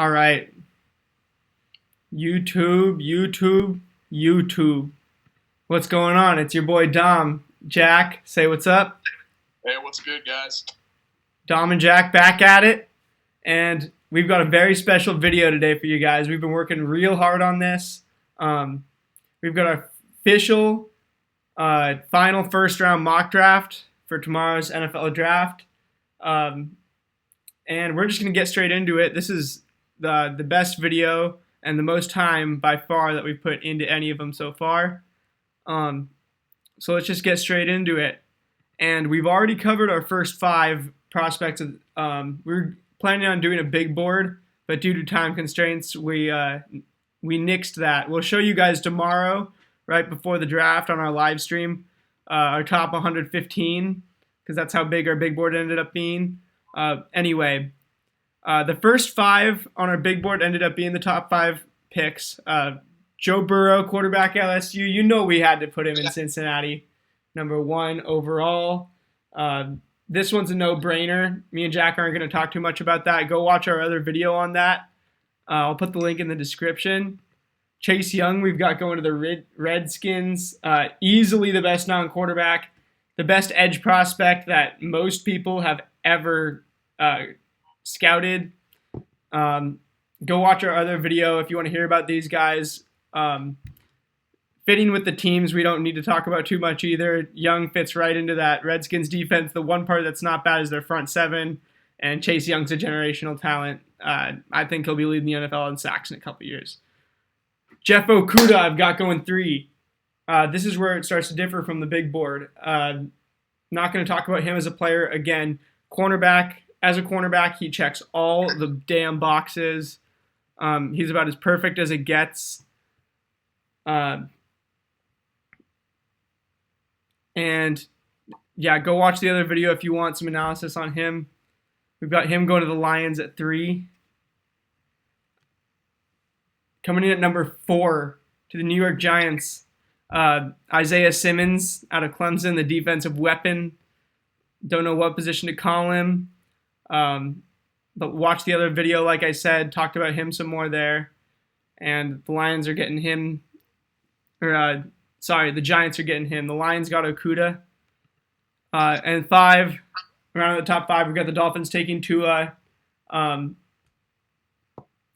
All right. YouTube. What's going on? It's your boy Dom. Jack, say what's up. Hey, what's good, guys? Dom and Jack back at it. And we've got a very special video today for you guys. We've been working real hard on this. We've got our official final first round mock draft for tomorrow's NFL draft. And we're just going to get straight into it. This is the best video and the most time by far that we've put into any of them so far. So let's just get straight into it. And we've already covered our first 5 prospects. We were planning on doing a big board, but due to time constraints, we nixed that. We'll show you guys tomorrow, right before the draft on our live stream, our top 115, because that's how big our big board ended up being. Anyway, the first 5 on our big board ended up being the top 5 picks. Joe Burrow, quarterback LSU. You know we had to put him in Cincinnati, number 1 overall. This one's a no-brainer. Me and Jack aren't going to talk too much about that. Go watch our other video on that. I'll put the link in the description. Chase Young, we've got going to the Redskins. Easily the best non-quarterback, the best edge prospect that most people have ever scouted. Go watch our other video if you want to hear about these guys. Fitting with the teams, we don't need to talk about too much either. Young fits right into that Redskins defense. The one part that's not bad is their front 7, and Chase Young's a generational talent. I think he'll be leading the NFL in sacks in a couple years. Jeff Okudah, I've got going 3. This is where it starts to differ from the big board. Not going to talk about him as a player. Again, cornerback. As a cornerback, he checks all the damn boxes. He's about as perfect as it gets. And yeah, go watch the other video if you want some analysis on him. We've got him going to the Lions at 3. Coming in at number 4 to the New York Giants, Isaiah Simmons out of Clemson, the defensive weapon. Don't know what position to call him. But watch the other video, like I said, talked about him some more there. And the Lions are getting him. The Giants are getting him. The Lions got Okudah. And 5, around the top 5, we've got the Dolphins taking Tua.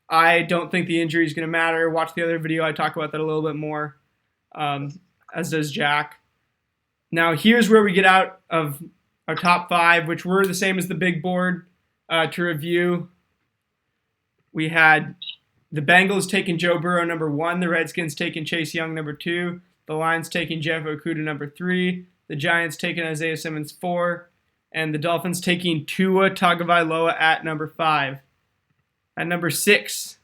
I don't think the injury is going to matter. Watch the other video. I talk about that a little bit more, as does Jack. Now, here's where we get out of our top 5, which were the same as the big board. To review, we had the Bengals taking Joe Burrow number 1, the Redskins taking Chase Young number 2, the Lions taking Jeff Okudah number 3, the Giants taking Isaiah Simmons 4, and the Dolphins taking Tua Tagovailoa at number 5. At number 6,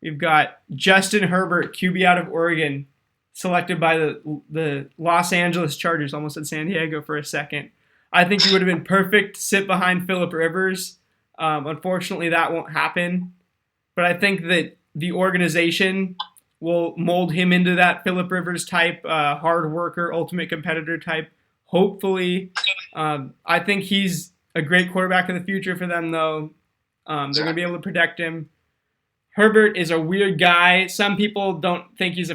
we've got Justin Herbert, QB out of Oregon, selected by the Los Angeles Chargers. Almost said San Diego for a second. I think he would have been perfect to sit behind Phillip Rivers. Unfortunately, that won't happen. But I think that the organization will mold him into that Phillip Rivers type, hard worker, ultimate competitor type. Hopefully, I think he's a great quarterback in the future for them, though. They're going to be able to protect him. Herbert is a weird guy. Some people don't think he's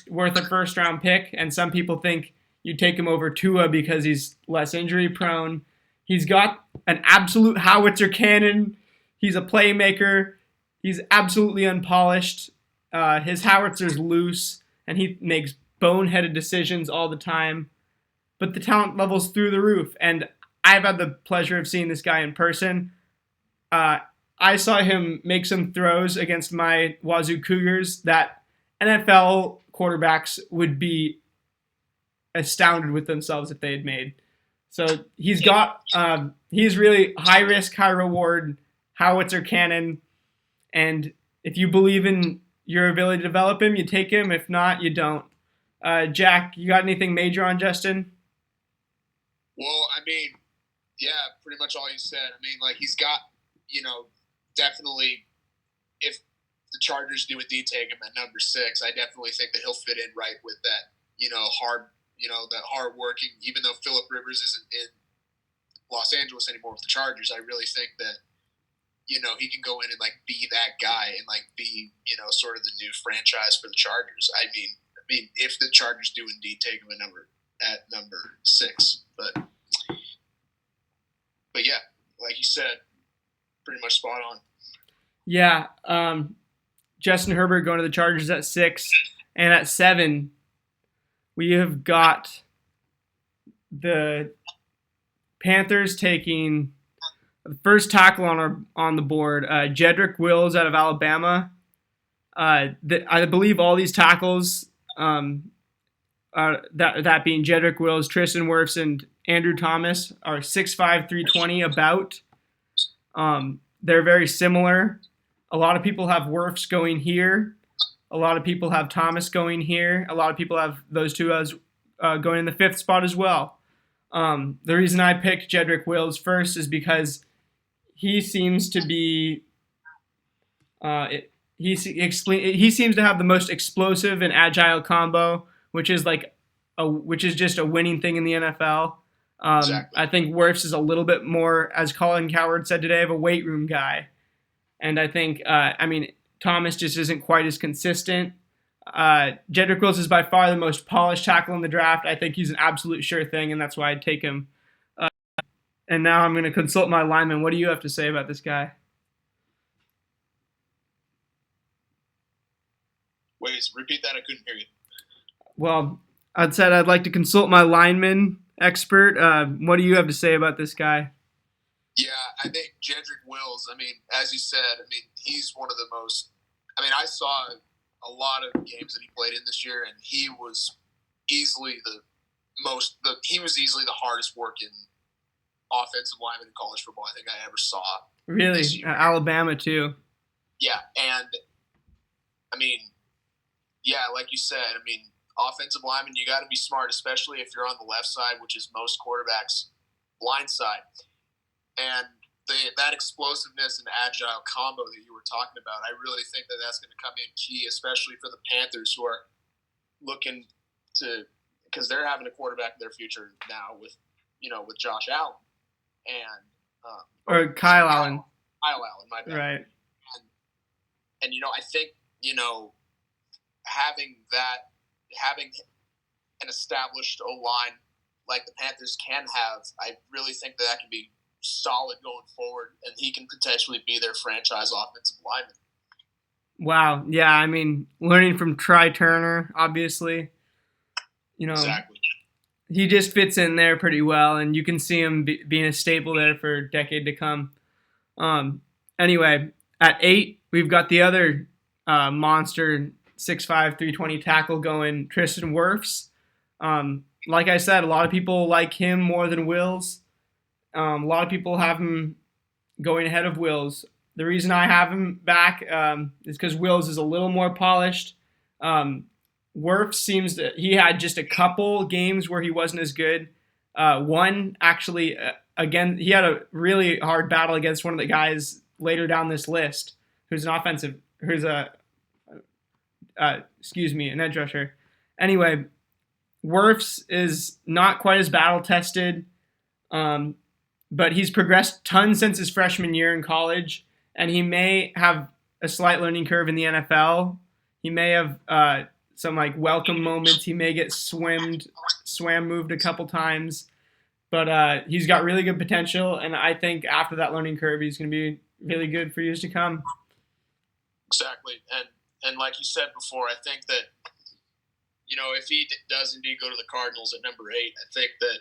worth a first-round pick, and some people think you take him over Tua because he's less injury prone. He's got an absolute howitzer cannon. He's a playmaker. He's absolutely unpolished. His howitzer's loose, and he makes boneheaded decisions all the time. But the talent level's through the roof, and I've had the pleasure of seeing this guy in person. I saw him make some throws against my Wazoo Cougars that NFL quarterbacks would be astounded with themselves if they had made. So he's really high risk, high reward, howitzer cannon. And if you believe in your ability to develop him, you take him. If not, you don't. Jack, you got anything major on Justin? Well, yeah, pretty much all you said. He's got, definitely, if the Chargers do indeed take him at number 6, I definitely think that he'll fit in right with that, that hard working, even though Phillip Rivers isn't in Los Angeles anymore with the Chargers, I really think that he can go in and like be that guy and like be sort of the new franchise for the Chargers. I mean, if the Chargers do indeed take him at number 6, but yeah, like you said, pretty much spot on. Yeah, Justin Herbert going to the Chargers at 6, and at 7, we have got the Panthers taking the first tackle on the board, Jedrick Wills out of Alabama. I believe all these tackles, that being Jedrick Wills, Tristan Wirfs, and Andrew Thomas, are 6'5", 320 about. They're very similar. A lot of people have Wirfs going here. A lot of people have Thomas going here. A lot of people have those two as going in the 5th spot as well. The reason I picked Jedrick Wills first is because he seems to be he seems to have the most explosive and agile combo, which is just a winning thing in the NFL. Exactly. I think Wirfs is a little bit more, as Colin Cowherd said today, of a weight room guy. And I think, Thomas just isn't quite as consistent. Jedrick Wills is by far the most polished tackle in the draft. I think he's an absolute sure thing, and that's why I'd take him. And now I'm going to consult my lineman. What do you have to say about this guy? Wait, repeat that. I couldn't hear you. Well, I said I'd like to consult my lineman expert. What do you have to say about this guy? Yeah, I think Jedrick Wills, as you said, he's one of the most – I saw a lot of games that he played in this year, and he was easily the hardest working offensive lineman in college football I think I ever saw. Really? Alabama, too. Yeah, and, like you said, offensive lineman, you got to be smart, especially if you're on the left side, which is most quarterbacks' blind side. And that explosiveness and agile combo that you were talking about, I really think that that's going to come in key, especially for the Panthers, who are looking to, because they're having a quarterback in their future now with Josh Allen and or Kyle Allen. Kyle Allen, my bad. Right. And I think having an established O-line like the Panthers can have, I really think that can be solid going forward, and he can potentially be their franchise offensive lineman. Wow. Yeah, learning from Try Turner, obviously. Exactly. He just fits in there pretty well, and you can see him being a staple there for a decade to come. Anyway, at 8, we've got the other monster 6'5", 320 tackle going, Tristan Wirfs. Like I said, a lot of people like him more than Wills. A lot of people have him going ahead of Wills. The reason I have him back is because Wills is a little more polished. Wirfs he had just a couple games where he wasn't as good. One, actually, again, he had a really hard battle against one of the guys later down this list, who's an edge rusher. Anyway, Wirfs is not quite as battle tested, but he's progressed tons since his freshman year in college, and he may have a slight learning curve in the NFL. He may have some welcome moments. He may get swam moved a couple times, but he's got really good potential, and I think after that learning curve, he's going to be really good for years to come. Exactly, and like you said before, I think that if he does indeed go to the Cardinals at number 8, I think that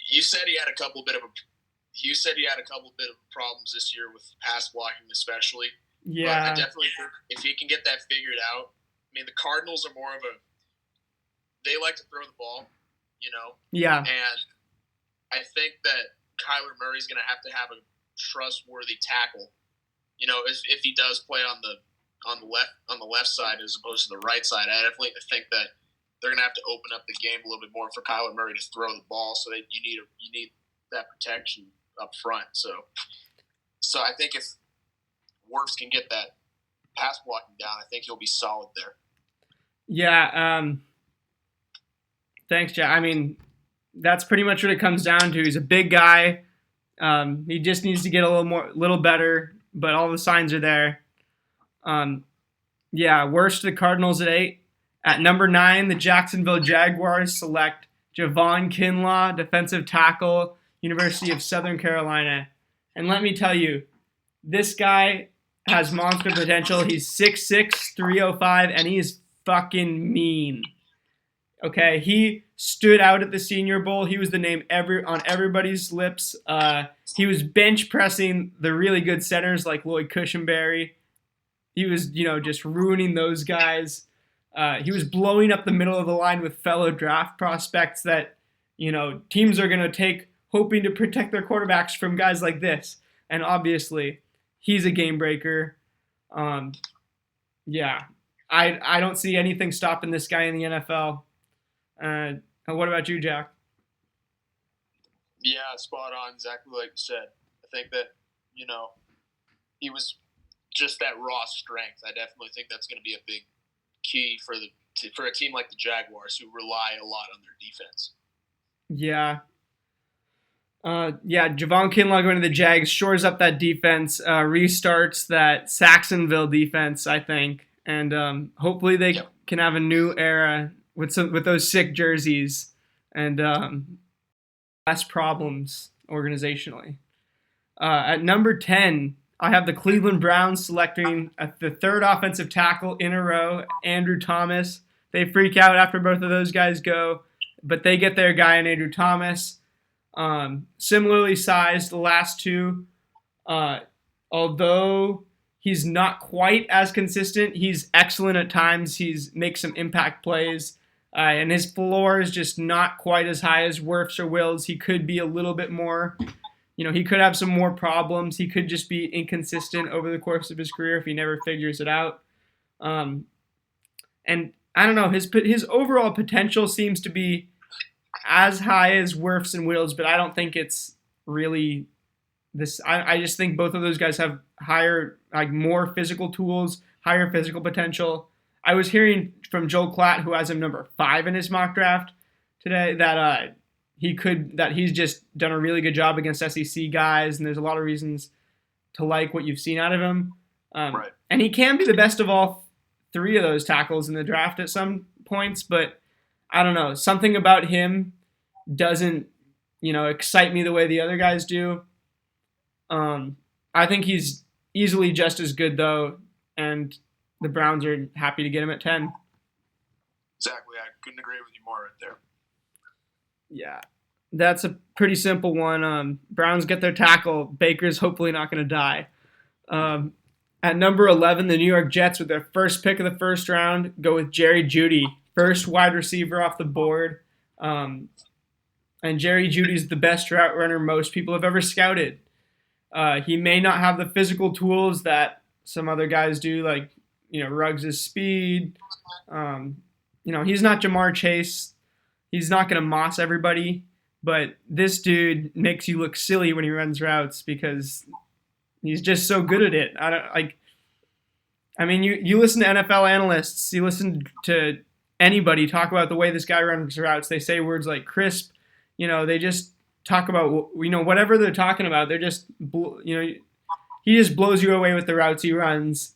you said he had a couple bit of problems this year with pass blocking, especially. Yeah, but I definitely think if he can get that figured out, the Cardinals are more of they like to throw the ball, Yeah, and I think that Kyler Murray's going to have a trustworthy tackle. If he does play on the left side as opposed to the right side, I definitely think that they're going to have to open up the game a little bit more for Kyler Murray to throw the ball. So that you need that protection up front. So I think if Wirfs can get that pass blocking down, I think he'll be solid there. Yeah. Thanks, Jack. That's pretty much what it comes down to. He's a big guy. He just needs to get a little better, but all the signs are there. Yeah, worst the Cardinals at 8. At number 9, the Jacksonville Jaguars select Javon Kinlaw, defensive tackle, University of Southern Carolina. And let me tell you, this guy has monster potential. He's 6'6", 305, and he is fucking mean. Okay, he stood out at the Senior Bowl. He was the name on everybody's lips. He was bench pressing the really good centers like Lloyd Cushenberry. He was, just ruining those guys. He was blowing up the middle of the line with fellow draft prospects that, teams are going to take, hoping to protect their quarterbacks from guys like this. And obviously, he's a game breaker. Yeah, I don't see anything stopping this guy in the NFL. What about you, Jack? Yeah, spot on, exactly like you said. I think that, he was just that raw strength. I definitely think that's going to be a big key for a team like the Jaguars, who rely a lot on their defense. Yeah. Javon Kinlaw going to the Jags shores up that defense, restarts that Saxonville defense, I think, and hopefully they can have a new era with those sick jerseys and less problems organizationally. At number 10, I have the Cleveland Browns selecting the third offensive tackle in a row, Andrew Thomas. They freak out after both of those guys go, but they get their guy in Andrew Thomas. Similarly sized, the last two. Although he's not quite as consistent, he's excellent at times. He's makes some impact plays. And his floor is just not quite as high as Wirfs or Wills. He could be a little bit more, he could have some more problems. He could just be inconsistent over the course of his career if he never figures it out. And I don't know, his overall potential seems to be as high as Wirfs and Wills, but I don't think it's really this. I just think both of those guys have higher, more physical tools, higher physical potential. I was hearing from Joel Klatt, who has him number 5 in his mock draft today, that he's just done a really good job against SEC guys, and there's a lot of reasons to like what you've seen out of him. Right. And he can be the best of all 3 of those tackles in the draft at some points, but I don't know. Something about him doesn't, excite me the way the other guys do. I think he's easily just as good, though, and the Browns are happy to get him at 10. Exactly. I couldn't agree with you more right there. Yeah. That's a pretty simple one. Browns get their tackle. Baker's hopefully not going to die. At number 11, the New York Jets, with their first pick of the first round, go with Jerry Jeudy, first wide receiver off the board. And Jerry Judy's the best route runner most people have ever scouted. He may not have the physical tools that some other guys do, like, Ruggs' speed. He's not Jamar Chase. He's not going to moss everybody. But this dude makes you look silly when he runs routes because he's just so good at it. You listen to NFL analysts, you listen to anybody talk about the way this guy runs routes. They say words like crisp. They just talk about, whatever they're talking about. They're just, he just blows you away with the routes he runs.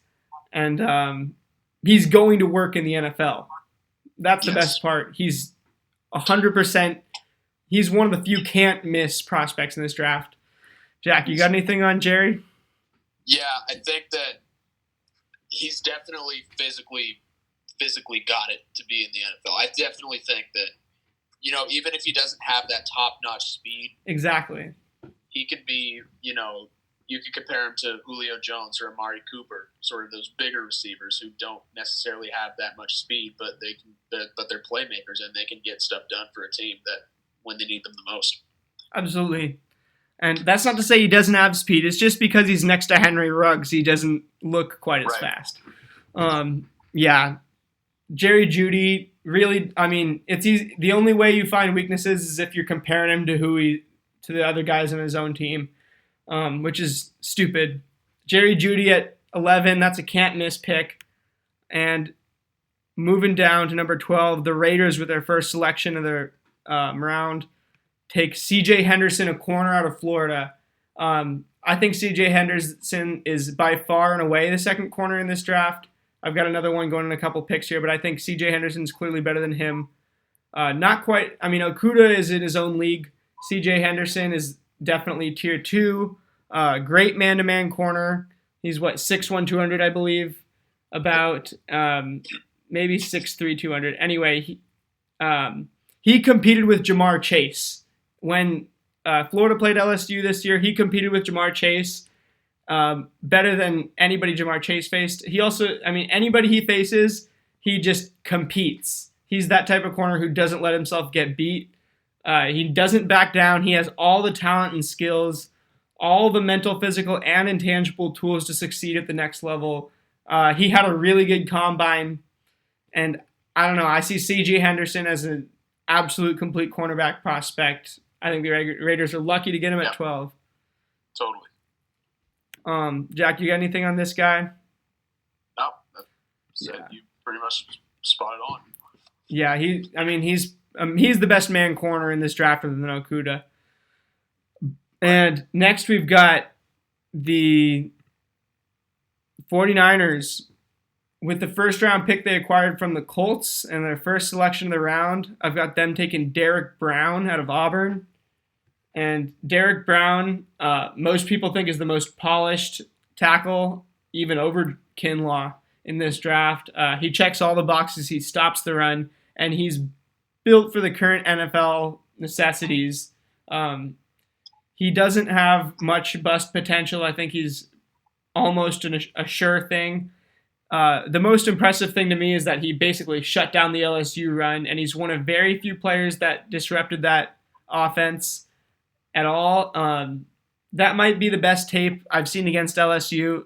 And he's going to work in the NFL. That's the best part. He's 100%. He's one of the few can't miss prospects in this draft. Jack, you got anything on Jerry? Yeah, I think that he's definitely physically got it to be in the NFL. I definitely think that, even if he doesn't have that top-notch speed. Exactly. He could be, you could compare him to Julio Jones or Amari Cooper, sort of those bigger receivers who don't necessarily have that much speed, but they're playmakers and they can get stuff done for a team that when they need them the most. Absolutely. And that's not to say he doesn't have speed. It's just because he's next to Henry Ruggs, he doesn't look quite as fast. Yeah. Jerry Jeudy, really, it's easy. The only way you find weaknesses is if you're comparing him to the other guys on his own team, which is stupid. Jerry Jeudy at 11, that's a can't-miss pick. And moving down to number 12, the Raiders with their first selection of their round take C.J. Henderson, a corner out of Florida. I think C.J. Henderson is by far and away the second corner in this draft. I've got another one going in a couple picks here, but I think C.J. Henderson's clearly better than him. Not quite. I mean, Okuda is in his own league. C.J. Henderson is definitely tier 2. Great man-to-man corner. He's, 6'1", 200, I believe. About maybe 6'3", 200. Anyway, he competed with Jamar Chase. When Florida played LSU this year, he competed with Jamar Chase better than anybody Jamar Chase faced. He also, anybody he faces, he just competes. He's that type of corner who doesn't let himself get beat. He doesn't back down. He has all the talent and skills, all the mental, physical, and intangible tools to succeed at the next level. He had a really good combine, and I don't know. I see C.J. Henderson as an absolute complete cornerback prospect. I think the Raiders are lucky to get him at 12. Totally. Jack, you got anything on this guy? No, you pretty much spot it on. Yeah, he's the best man corner in this draft other than Okuda. And next we've got the 49ers. With the first round pick they acquired from the Colts and their first selection of the round, I've got them taking Derrick Brown out of Auburn. And Derrick Brown, most people think is the most polished tackle, even over Kinlaw in this draft. He checks all the boxes. He stops the run, and he's built for the current NFL necessities. He doesn't have much bust potential. I think he's almost a sure thing. The most impressive thing to me is that he basically shut down the LSU run, and he's one of very few players that disrupted that offense at all. That might be the best tape I've seen against LSU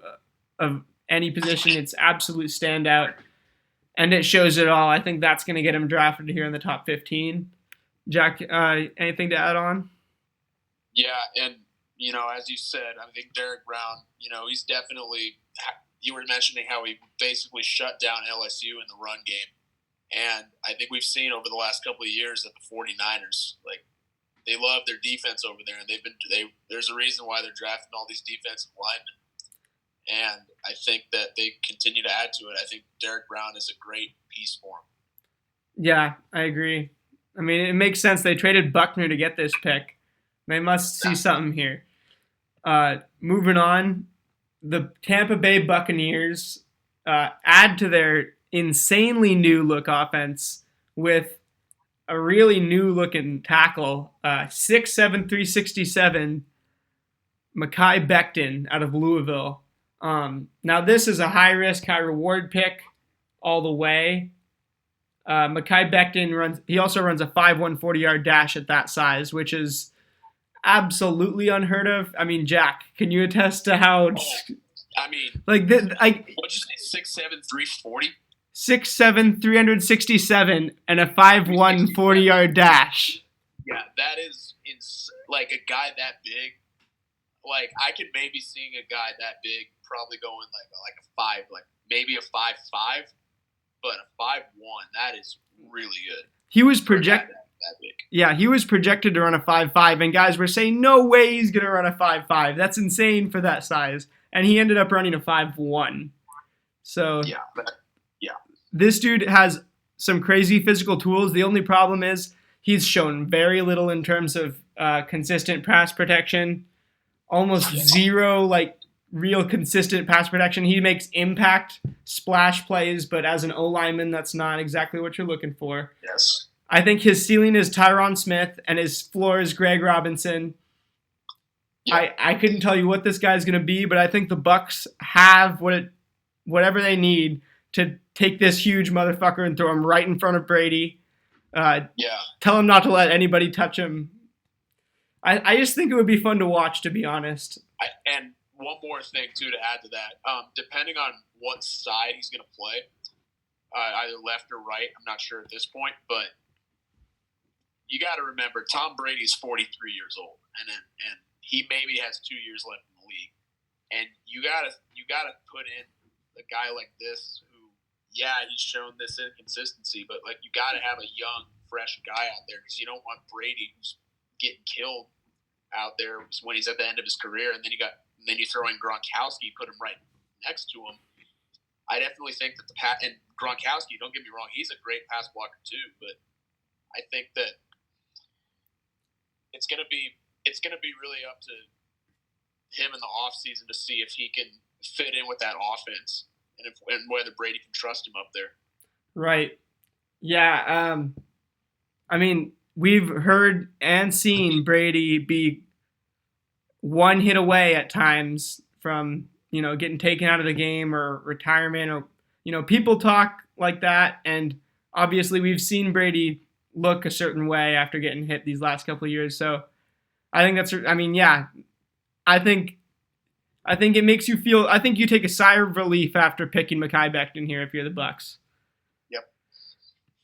of any position. It's absolute standout, and it shows it all. I think that's going to get him drafted here in the top 15. Jack, anything to add on? Yeah, and, as you said, I think Derrick Brown, he's definitely – you were mentioning how he basically shut down LSU in the run game. And I think we've seen over the last couple of years that the 49ers, they love their defense over there, and there's a reason why they're drafting all these defensive linemen. And I think that they continue to add to it. I think Derrick Brown is a great piece for him. Yeah, I agree. It makes sense. They traded Buckner to get this pick. They must see something here. Moving on, the Tampa Bay Buccaneers add to their insanely new look offense with a really new looking tackle, 6'7", 367, Mekhi Becton out of Louisville. Now this is a high risk, high reward pick all the way. Mekhi Becton also runs a 5'1", 40-yard dash at that size, which is absolutely unheard of. Jack, can you attest to how? What'd you say? 6'7", 340? 6'7", 367, and a 5'1", 40-yard dash. Yeah, that is a guy that big. I could maybe seeing a guy that big probably going like a 5, maybe a 5'5", but a 5'1", that is really good. He was projected. That big. Yeah, he was projected to run a 5'5", and guys were saying, no way he's going to run a 5'5". That's insane for that size. And he ended up running a 5'1". So yeah. This dude has some crazy physical tools. The only problem is he's shown very little in terms of consistent pass protection. Almost zero, real consistent pass protection. He makes impact splash plays, but as an O-lineman, that's not exactly what you're looking for. Yes. I think his ceiling is Tyron Smith, and his floor is Greg Robinson. Yeah. I couldn't tell you what this guy's going to be, but I think the Bucs have whatever they need to take this huge motherfucker and throw him right in front of Brady. Tell him not to let anybody touch him. I just think it would be fun to watch, to be honest. And one more thing, too, to add to that. Depending on what side he's going to play, either left or right, I'm not sure at this point, but you got to remember Tom Brady's 43 years old, and he maybe has 2 years left in the league, and you gotta put in a guy like this who, he's shown this inconsistency, but you gotta have a young, fresh guy out there because you don't want Brady who's getting killed out there when he's at the end of his career, and then you throw in Gronkowski, put him right next to him. I definitely think that and Gronkowski, don't get me wrong, he's a great pass blocker too, but I think that it's gonna be really up to him in the offseason to see if he can fit in with that offense and whether Brady can trust him up there. Right. Yeah. I mean, we've heard and seen Brady be one hit away at times from, getting taken out of the game or retirement, or, people talk like that. And obviously we've seen Brady look a certain way after getting hit these last couple of years. So I think I think it makes you feel, I think you take a sigh of relief after picking Mekhi Becton here if you're the Bucs. Yep.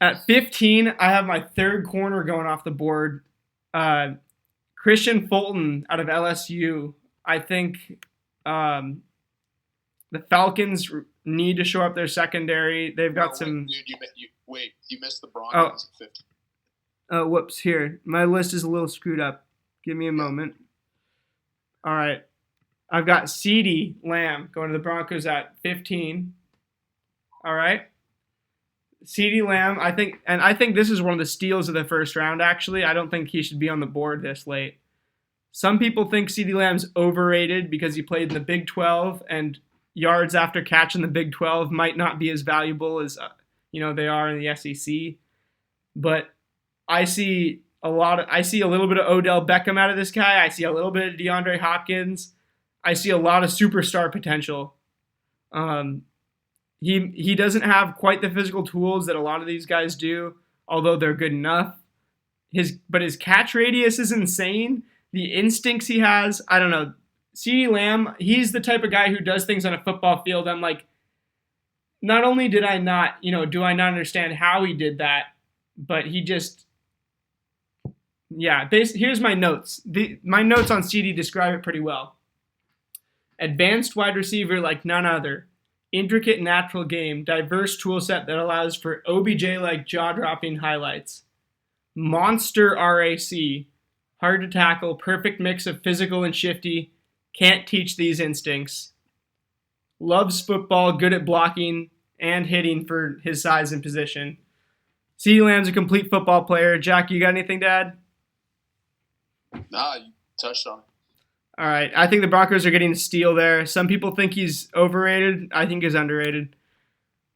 At 15, I have my third corner going off the board. Christian Fulton out of LSU. I think the Falcons need to shore up their secondary. They've got some. Dude, you missed the Broncos at 15. Oh, whoops! Here, my list is a little screwed up. Give me a moment. All right, I've got CeeDee Lamb going to the Broncos at 15. All right, CeeDee Lamb. I think this is one of the steals of the first round. Actually, I don't think he should be on the board this late. Some people think CeeDee Lamb's overrated because he played in the Big 12 and yards after catch in the Big 12 might not be as valuable as they are in the SEC. But I see a little bit of Odell Beckham out of this guy. I see a little bit of DeAndre Hopkins. I see a lot of superstar potential. He doesn't have quite the physical tools that a lot of these guys do, although they're good enough. But his catch radius is insane. The instincts he has, I don't know. CeeDee Lamb, he's the type of guy who does things on a football field. I'm like, not only do I not understand how he did that, but he just, here's my notes. My notes on CeeDee describe it pretty well. Advanced wide receiver like none other. Intricate natural game. Diverse tool set that allows for OBJ-like jaw-dropping highlights. Monster RAC. Hard to tackle. Perfect mix of physical and shifty. Can't teach these instincts. Loves football. Good at blocking and hitting for his size and position. CeeDee Lamb's a complete football player. Jack, you got anything to add? Nah, you touched on it. All right. I think the Broncos are getting a steal there. Some people think he's overrated. I think he's underrated.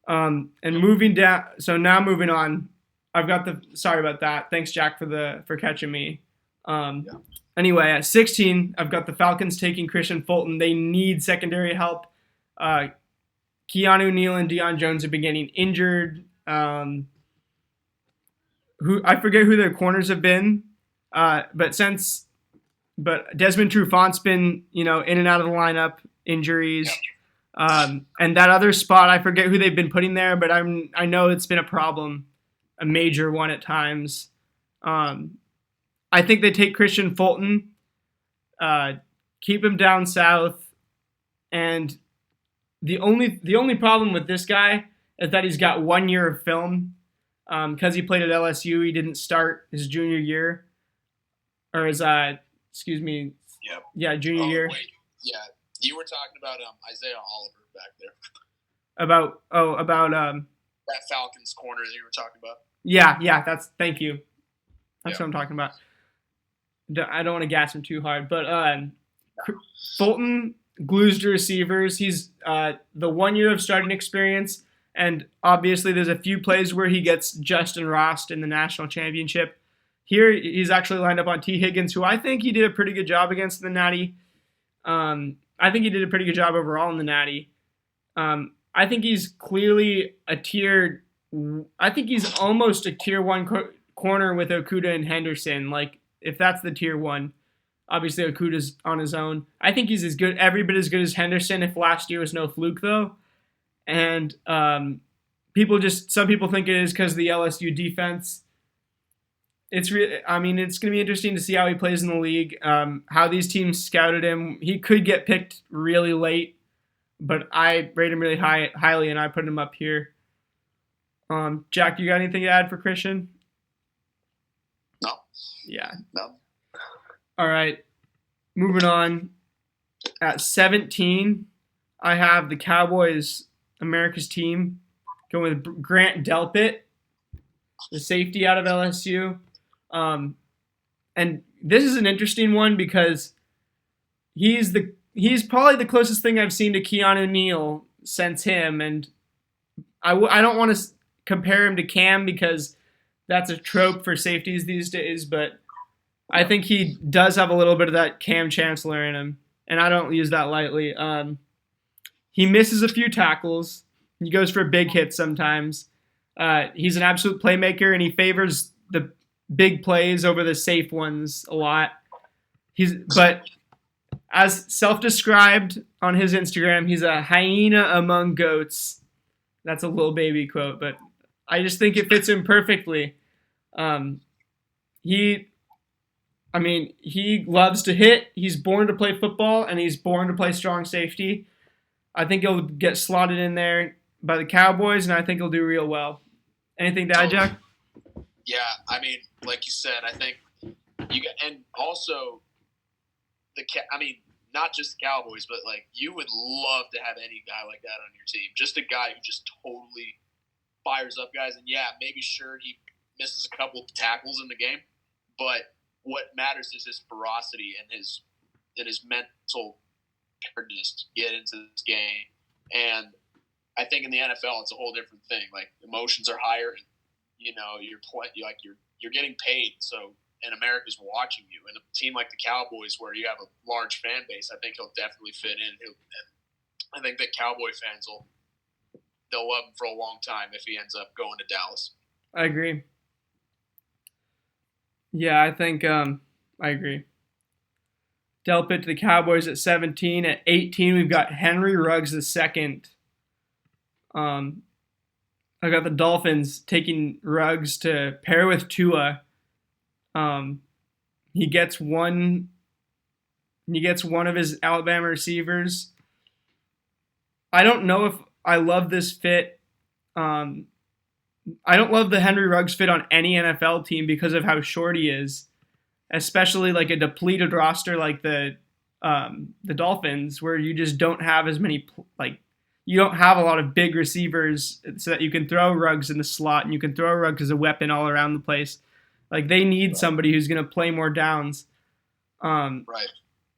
And moving down. So now moving on. I've got sorry about that. Thanks, Jack, for catching me. Anyway, at 16, I've got the Falcons taking Christian Fulton. They need secondary help. Keanu Neal and Deion Jones have been getting injured. I forget who their corners have been, but Desmond Trufant's been in and out of the lineup, injuries, and that other spot I forget who they've been putting there, but I know it's been a problem, a major one at times. I think they take Christian Fulton, keep him down south, and the only problem with this guy is that he's got 1 year of film. Because he played at LSU, he didn't start his junior year, or his junior year. Wait. Yeah, you were talking about Isaiah Oliver back there. About that Falcons corner that you were talking about. Yeah. Thank you. That's what I'm talking about. I don't want to gas him too hard, but Fulton glues to receivers. He's the 1 year of starting experience. And obviously there's a few plays where he gets Justin Ross in the national championship. Here he's actually lined up on T. Higgins, who I think he did a pretty good job against the Natty. I think he did a pretty good job overall in the Natty. I think he's clearly he's almost a tier one corner with Okudah and Henderson. Like, if that's the tier one. Obviously Okudah's on his own. I think he's every bit as good as Henderson if last year was no fluke though. And some people think it is because of the LSU defense. It's going to be interesting to see how he plays in the league, how these teams scouted him. He could get picked really late, but I rate him really highly, and I put him up here. Jack, you got anything to add for Christian? No. Yeah. No. All right. Moving on, at 17, I have the Cowboys, America's team, going with Grant Delpit, the safety out of LSU. Um, and this is an interesting one because he's probably the closest thing I've seen to Keanu Neal since him, and I don't want to compare him to Cam because that's a trope for safeties these days, but I think he does have a little bit of that Cam Chancellor in him, and I don't use that lightly. He misses a few tackles. He goes for big hits sometimes. He's an absolute playmaker, and he favors the big plays over the safe ones a lot. But as self-described on his Instagram, he's a hyena among goats. That's a Lil Baby quote, but I just think it fits him perfectly. Um, he he loves to hit. He's born to play football, and he's born to play strong safety. I think he'll get slotted in there by the Cowboys, and I think he'll do real well. Anything to add, Jack? Yeah, I mean, like you said, I think you got, and also not just the Cowboys, but like you would love to have any guy like that on your team. Just a guy who just totally fires up guys, and yeah, maybe sure he misses a couple of tackles in the game, but what matters is his ferocity and his mental preparedness to get into this game. And I think in the NFL, it's a whole different thing. Like emotions are higher, and you're getting paid. So and America's watching you. And a team like the Cowboys, where you have a large fan base, I think he'll definitely fit in. And I think that Cowboy fans they'll love him for a long time if he ends up going to Dallas. I agree. Yeah, I think I agree. Delpit to the Cowboys at 17. At 18, we've got Henry Ruggs II. I got the Dolphins taking Ruggs to pair with Tua. He gets one of his Alabama receivers. I don't know if I love this fit. I don't love the Henry Ruggs fit on any NFL team because of how short he is, especially like a depleted roster like the Dolphins, where you just don't have as many you don't have a lot of big receivers so that you can throw Ruggs in the slot and you can throw Ruggs as a weapon all around the place. Like they need somebody who's going to play more downs. Right.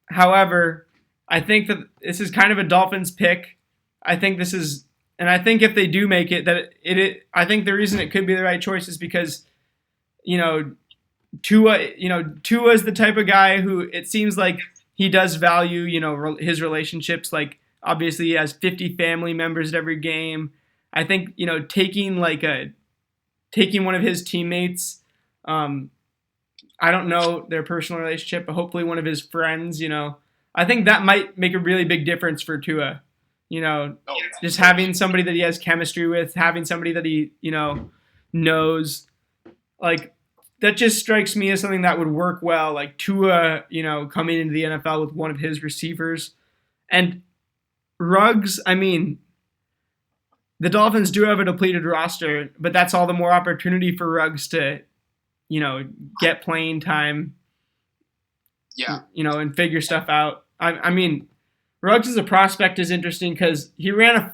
However, I think that this is kind of a Dolphins pick. I think this is, and I think if they do make it, I think the reason it could be the right choice is because, Tua is the type of guy who it seems like he does value, his relationships. Like obviously he has 50 family members at every game. I think, taking one of his teammates, I don't know their personal relationship, but hopefully one of his friends, I think that might make a really big difference for Tua. Just having somebody that he has chemistry with, having somebody that he, knows, like that just strikes me as something that would work well. Like Tua, coming into the NFL with one of his receivers. And Ruggs, the Dolphins do have a depleted roster, but that's all the more opportunity for Ruggs to, get playing time. Yeah. And figure stuff out. Ruggs as a prospect is interesting because he's ran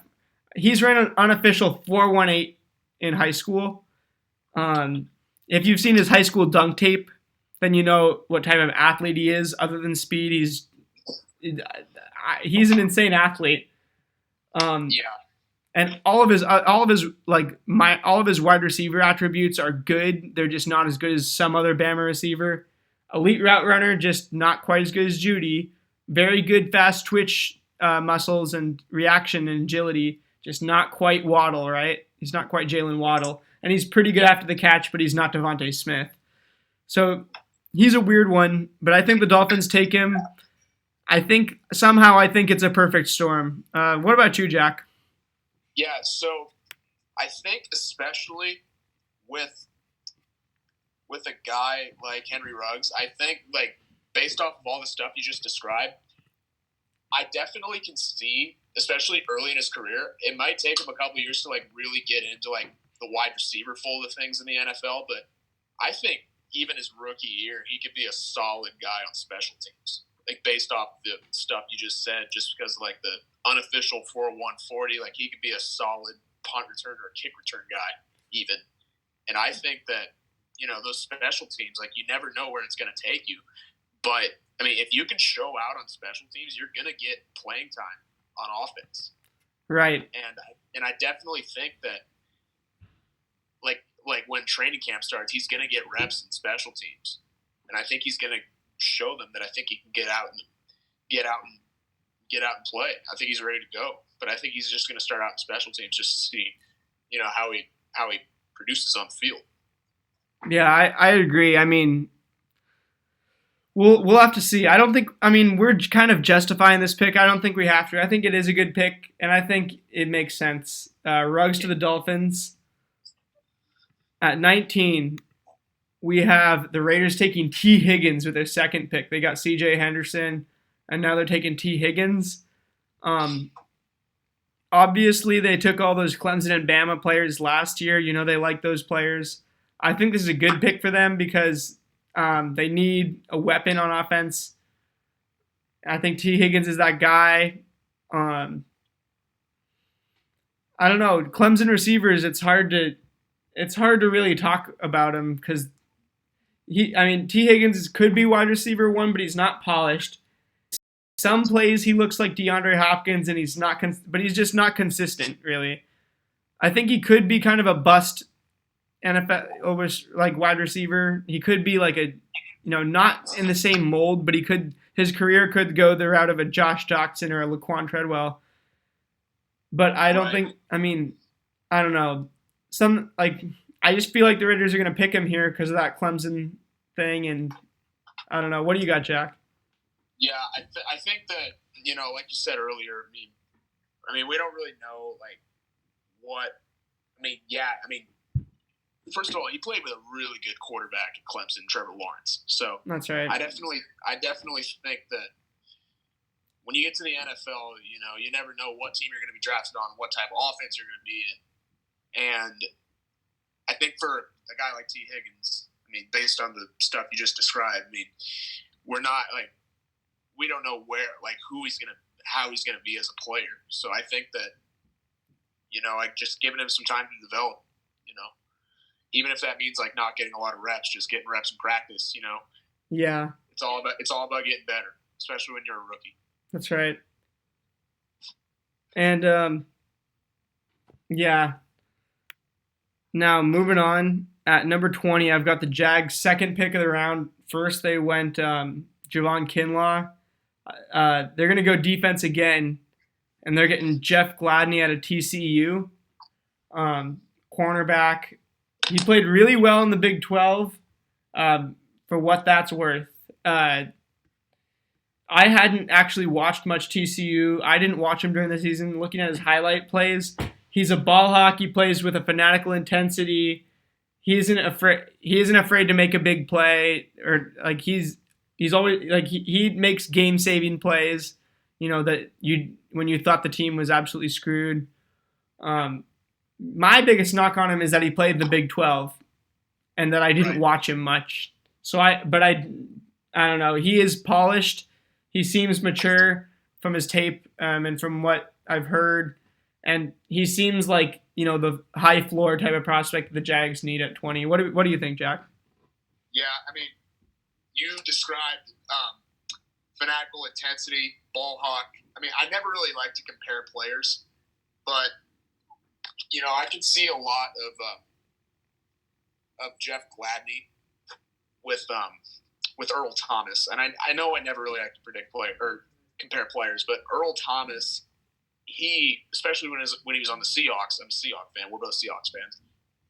an unofficial 4.18 in high school. If you've seen his high school dunk tape, then you know what type of athlete he is. Other than speed, he's an insane athlete. And all of his wide receiver attributes are good. They're just not as good as some other Bama receiver. Elite route runner, just not quite as good as Judy. Very good fast twitch muscles and reaction and agility. Just not quite Waddle, right? He's not quite Jalen Waddle. And he's pretty good after the catch, but he's not Devontae Smith. So he's a weird one, but I think the Dolphins take him. I think it's a perfect storm. What about you, Jack? Yeah, so I think especially with a guy like Henry Ruggs, I think based off of all the stuff you just described, I definitely can see, especially early in his career, it might take him a couple of years to really get into the wide receiver fold of things in the NFL, but I think even his rookie year, he could be a solid guy on special teams. like based off the stuff you just said, just because like the unofficial 4-1-40, like he could be a solid punt return or kick return guy even. And I think that, those special teams, like you never know where it's going to take you. But I mean, if you can show out on special teams, you're going to get playing time on offense. Right. And I definitely think that like when training camp starts, he's going to get reps in special teams. And I think he's going to show them that I think he can get out and play. I think he's ready to go. But I think he's just going to start out in special teams just to see, how he produces on the field. Yeah, I agree. I mean, we'll have to see. We're kind of justifying this pick. I don't think we have to. I think it is a good pick, and I think it makes sense. Ruggs to the Dolphins. At 19, we have the Raiders taking T. Higgins with their second pick. They got C.J. Henderson, and now they're taking T. Higgins. Obviously, they took all those Clemson and Bama players last year. They like those players. I think this is a good pick for them because they need a weapon on offense. I think T. Higgins is that guy. I don't know. Clemson receivers, it's hard to really talk about him because T. Higgins could be wide receiver one, but he's not polished. Some plays he looks like DeAndre Hopkins, and he's not, but he's just not consistent, really. I think he could be kind of a bust NFL like wide receiver. He could be like a, not in the same mold, but his career could go the route of a Josh Doctson or a Laquan Treadwell. But I don't think. I don't know. I just feel like the Raiders are going to pick him here because of that Clemson thing, and I don't know. What do you got, Jack? Yeah, I think that, like you said earlier, I mean, we don't really know, like, first of all, he played with a really good quarterback at Clemson, Trevor Lawrence. So that's right. I definitely think that when you get to the NFL, you never know what team you're going to be drafted on, what type of offense you're going to be in. And I think for a guy like T. Higgins, based on the stuff you just described, we're not like, we don't know how he's gonna be as a player. So I think that, like just giving him some time to develop, even if that means like not getting a lot of reps, just getting reps in practice, Yeah. It's all about getting better, especially when you're a rookie. That's right. And yeah. Now moving on, at number 20, I've got the Jags' second pick of the round. First, they went Javon Kinlaw. They're going to go defense again, and they're getting Jeff Gladney out of TCU. Cornerback. He played really well in the Big 12 for what that's worth. I hadn't actually watched much TCU. I didn't watch him during the season. Looking at his highlight plays, he's a ball hawk. He plays with a fanatical intensity. He isn't afraid to make a big play, or like he's always like he makes game-saving plays. That when you thought the team was absolutely screwed. My biggest knock on him is that he played the Big 12, and that I didn't watch him much. So I don't know. He is polished. He seems mature from his tape and from what I've heard, and he seems like the high floor type of prospect the Jags need at 20. What do you think, Jack? Yeah, you described fanatical intensity, ball hawk. I never really like to compare players, but I can see a lot of Jeff Gladney with Earl Thomas, and I know I never really like to predict or compare players, but Earl Thomas, he, especially when he was on the Seahawks, I'm a Seahawks fan. We're both Seahawks fans.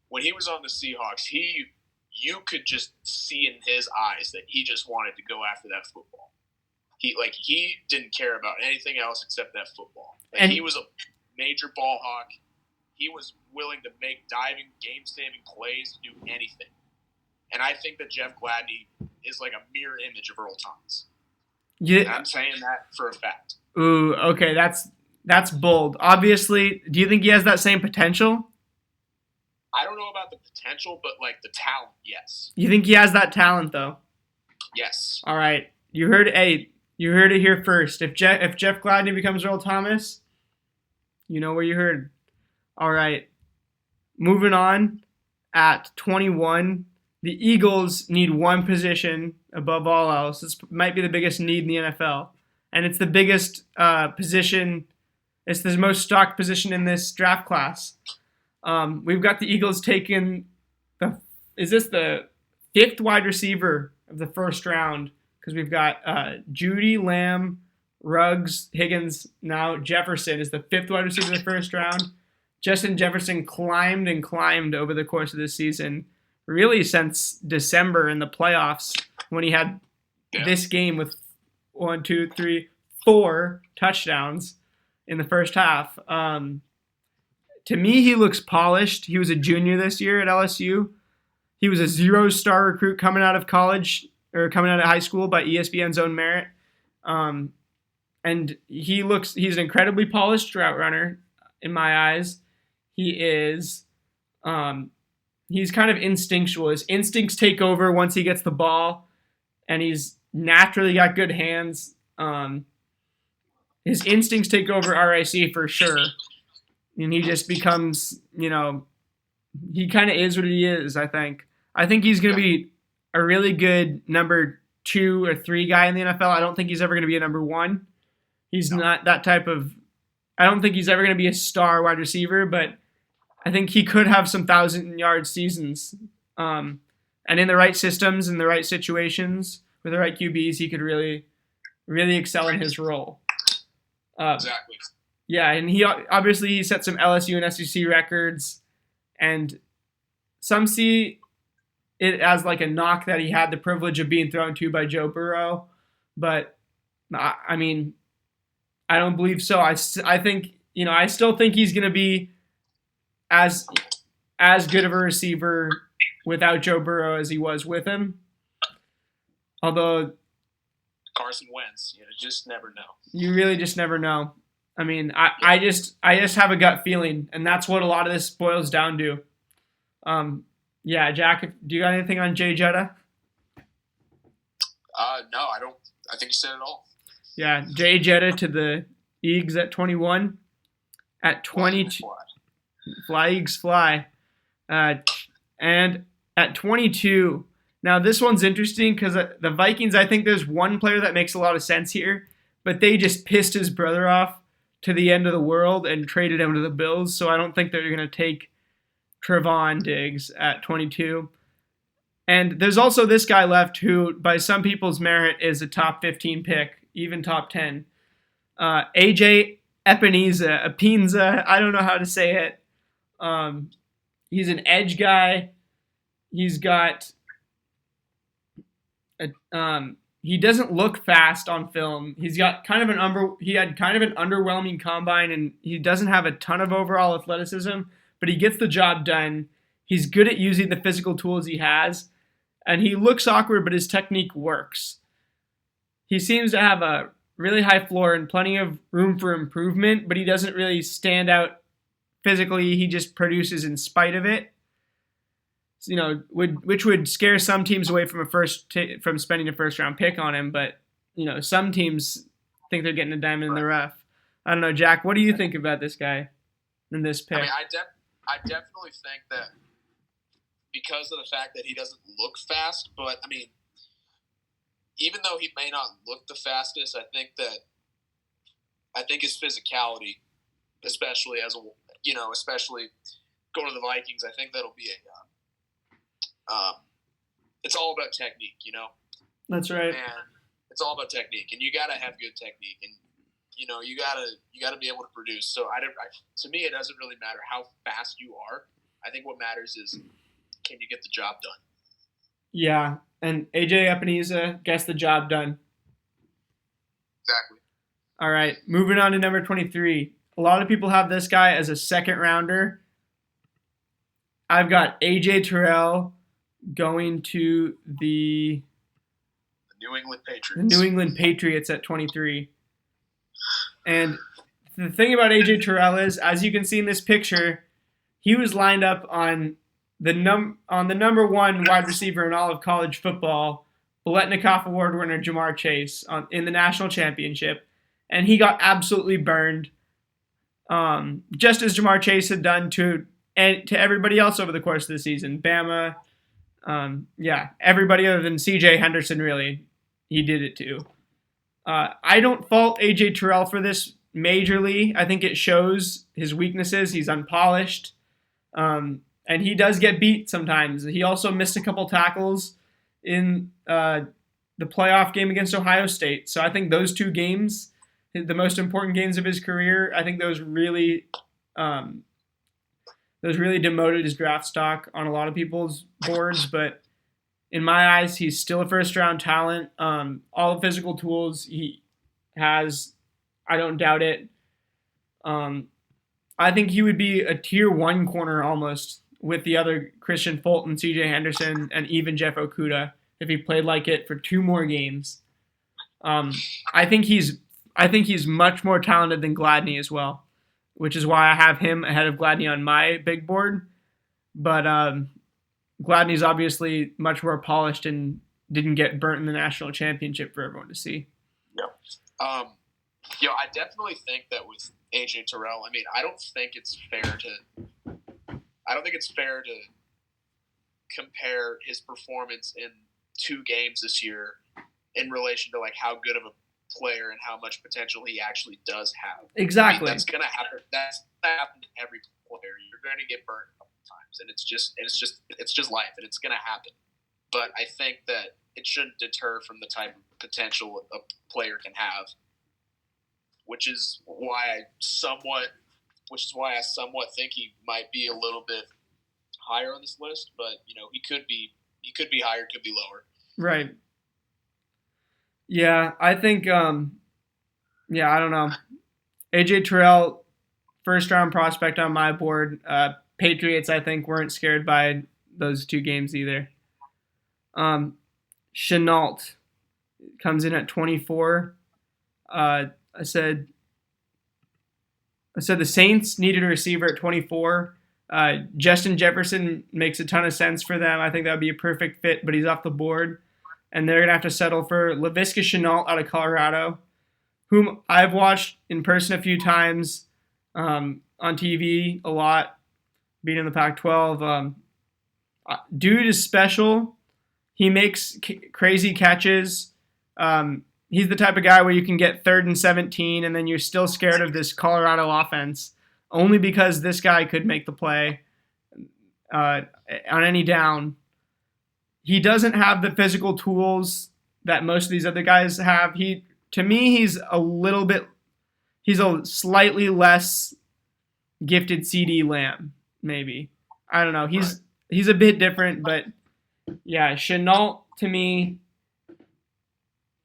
When he was on the Seahawks, you could just see in his eyes that he just wanted to go after that football. He didn't care about anything else except that football. He was a major ball hawk. He was willing to make diving, game-saving plays to do anything. And I think that Jeff Gladney is like a mirror image of Earl Thomas. Yeah, and I'm saying that for a fact. Ooh, okay, that's bold. Obviously, do you think he has that same potential? I don't know about the potential, but like the talent, yes. You think he has that talent, though? Yes. All right. You heard, hey, You heard it here first. If Jeff Gladney becomes Earl Thomas, you know where you heard. All right. Moving on, at 21, the Eagles need one position above all else. This might be the biggest need in the NFL. And it's the biggest position. It's the most stocked position in this draft class. We've got the Eagles taking is this the 5th wide receiver of the first round? Because we've got Judy, Lamb, Ruggs, Higgins. Now Jefferson is the 5th wide receiver of the first round. Justin Jefferson climbed and climbed over the course of this season, really since December in the playoffs when he had this game with 1, 2, 3, 4 touchdowns in the first half. To me, he looks polished. He was a junior this year at LSU. He was a 0-star recruit coming out of college or coming out of high school by ESPN's own merit. And he's an incredibly polished route runner in my eyes. He is, he's kind of instinctual. His instincts take over once he gets the ball, and he's naturally got good hands. His instincts take over RIC for sure. And he just becomes, he kind of is what he is, I think. I think he's going to be a really good number 2 or 3 guy in the NFL. I don't think he's ever going to be a number 1. He's not that type of, I don't think he's ever going to be a star wide receiver, but I think he could have some 1,000-yard seasons. And in the right systems, in the right situations, with the right QBs, he could really, really excel in his role. Exactly. Yeah, and he set some LSU and SEC records, and some see it as like a knock that he had the privilege of being thrown to by Joe Burrow, but I mean, I don't believe so. I think, I still think he's going to be as good of a receiver without Joe Burrow as he was with him. Although Carson Wentz, just never know. You really just never know. I mean, I just have a gut feeling, and that's what a lot of this boils down to. Yeah, Jack, do you got anything on Jay Jetta? No, I don't. I think you said it all. Yeah, Jay Jetta to the Eagles at 21. At 22, fly Eagles fly. And at 22, now this one's interesting because the Vikings, I think there's one player that makes a lot of sense here, but they just pissed his brother off to the end of the world and traded him to the Bills, so I don't think they're going to take Trevon Diggs at 22. And there's also this guy left who, by some people's merit, is a top 15 pick, even top 10. AJ Epineza, I don't know how to say it. He's an edge guy. He's got he doesn't look fast on film. He had kind of an underwhelming combine, and he doesn't have a ton of overall athleticism, but he gets the job done. He's good at using the physical tools he has, and he looks awkward, but his technique works. He seems to have a really high floor and plenty of room for improvement, but he doesn't really stand out physically. He just produces in spite of it. Which would scare some teams away from from spending a first-round pick on him, but some teams think they're getting a diamond in the rough. I don't know, Jack. What do you think about this guy and this pick? I mean, I definitely think that because of the fact that he doesn't look fast, but I mean, even though he may not look the fastest, I think his physicality, especially especially going to the Vikings, I think that'll be it's all about technique, That's right. And it's all about technique, and you gotta have good technique, and you gotta be able to produce. So to me, it doesn't really matter how fast you are. I think what matters is, can you get the job done? Yeah, and AJ Epineza gets the job done. Exactly. All right, moving on to number 23. A lot of people have this guy as a second rounder. I've got AJ Terrell going to the New England Patriots. The New England Patriots at 23. And the thing about AJ Terrell is, as you can see in this picture, he was lined up on the number 1 wide receiver in all of college football Biletnikoff Award winner Jamar Chase in the national championship, and he got absolutely burned, just as Jamar Chase had done to everybody else over the course of the season. Bama, everybody other than C.J. Henderson, really, he did it too. I don't fault A.J. Terrell for this majorly. I think it shows his weaknesses. He's unpolished, and he does get beat sometimes. He also missed a couple tackles in the playoff game against Ohio State. So I think those 2 games, the most important games of his career, I think those really demoted his draft stock on a lot of people's boards. But in my eyes, he's still a first-round talent. All the physical tools he has, I don't doubt it. I think he would be a tier 1 corner almost with the other Christian Fulton, C.J. Henderson, and even Jeff Okudah if he played like it for 2 more games. I think he's much more talented than Gladney as well, which is why I have him ahead of Gladney on my big board. But Gladney's obviously much more polished and didn't get burnt in the national championship for everyone to see. Yeah. I definitely think that with A.J. Terrell, I mean, I don't think it's fair to compare his performance in 2 games this year in relation to like how good of a player and how much potential he actually does have. Exactly. I mean, that's gonna happen. That's gonna happen to every player. You're going to get burned a couple times, and it's just life, and it's going to happen. But I think that it shouldn't deter from the type of potential a player can have, which is why I somewhat think he might be a little bit higher on this list. But he could be higher, could be lower. Right. Yeah, I think. I don't know. A.J. Terrell, first-round prospect on my board. Patriots, I think, weren't scared by those 2 games either. Chenault comes in at 24. I said the Saints needed a receiver at 24. Justin Jefferson makes a ton of sense for them. I think that would be a perfect fit, but he's off the board. And they're going to have to settle for Laviska Shenault out of Colorado, whom I've watched in person a few times, on TV a lot, being in the Pac-12. Dude is special. He makes crazy catches. He's the type of guy where you can get 3rd and 17, and then you're still scared of this Colorado offense, only because this guy could make the play on any down. He doesn't have the physical tools that most of these other guys have. To me, he's a slightly less gifted CD Lamb, maybe. I don't know. He's a bit different, but yeah, Chenault to me,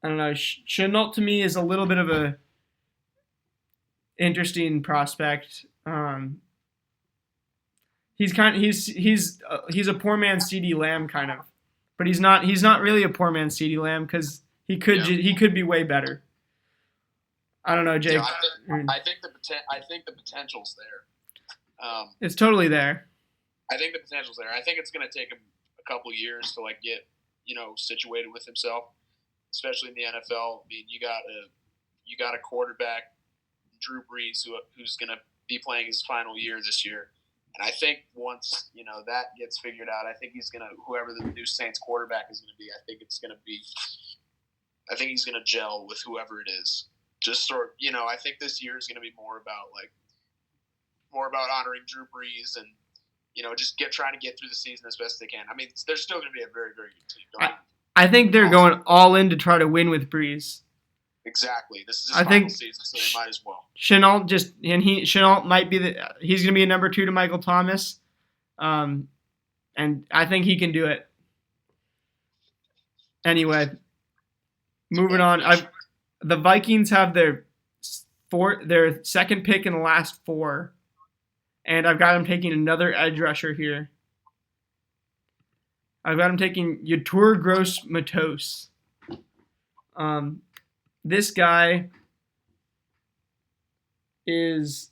I don't know. Chenault to me is a little bit of a interesting prospect. He's a poor man's CD Lamb kind of. But he's not really a poor man's CeeDee Lamb because he could be way better. I don't know, Jake. Yeah, I think the potential's there. It's totally there. I think the potential's there. I think it's going to take him a couple years to get situated with himself, especially in the NFL. I mean, you got a quarterback, Drew Brees, who's going to be playing his final year this year. And I think once, that gets figured out, I think he's going to, whoever the new Saints quarterback is going to be, I think he's going to gel with whoever it is. Just I think this year is going to be more about honoring Drew Brees and, just trying to get through the season as best they can. I mean, they're still going to be a very, very good team. I think they're going all in to try to win with Brees. Exactly. This is his final season, so they might as well. Chenault might be he's going to be a number 2 to Michael Thomas, and I think he can do it. Anyway, moving on. The Vikings have their 2nd pick in the last 4, and I've got them taking another edge rusher here. I've got them taking Yetur Gross-Matos. This guy has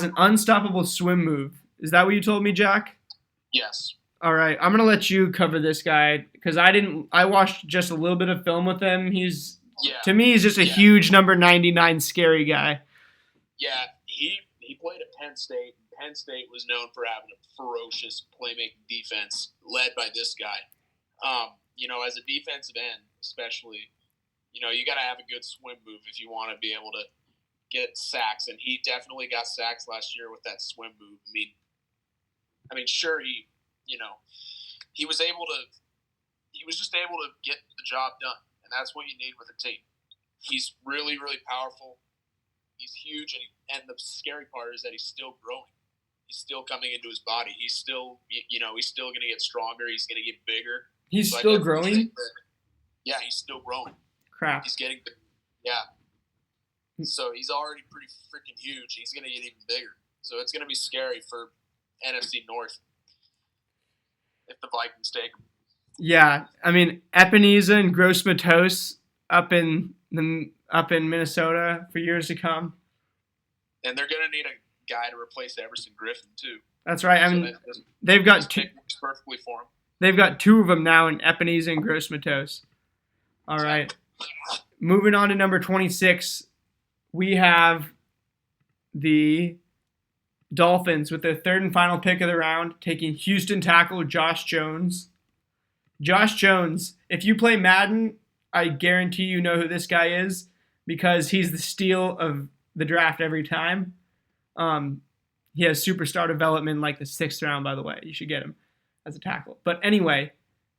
an unstoppable swim move. Is that what you told me, Jack? Yes. All right, I'm gonna let you cover this guy because I watched just a little bit of film with him. To me, he's just a huge number 99 scary guy. Yeah, he played at Penn State. Penn State was known for having a ferocious playmaking defense led by this guy. As a defensive end, especially, you got to have a good swim move if you want to be able to get sacks. And he definitely got sacks last year with that swim move. I mean, sure, he was just able to get the job done. And that's what you need with a team. He's really, really powerful. He's huge. And the scary part is that he's still growing. He's still coming into his body. He's still, he's still going to get stronger. He's going to get bigger. He's still growing? Yeah, he's still growing. Crap. He's getting big. Yeah. So he's already pretty freaking huge. He's going to get even bigger. So it's going to be scary for NFC North if the Vikings take him. Yeah, I mean, Ebenezer and Gross Matos up in Minnesota for years to come. And they're going to need a guy to replace Everson Griffin too. That's right. I mean, they've got two. Works perfectly for him. They've got two of them now in Ebenezer and Gross Matos. All right. Moving on to number 26, we have the Dolphins with their third and final pick of the round, taking Houston tackle Josh Jones. Josh Jones, if you play Madden, I guarantee you know who this guy is because he's the steal of the draft every time. He has superstar development like the 6th round, by the way. You should get him as a tackle. But anyway,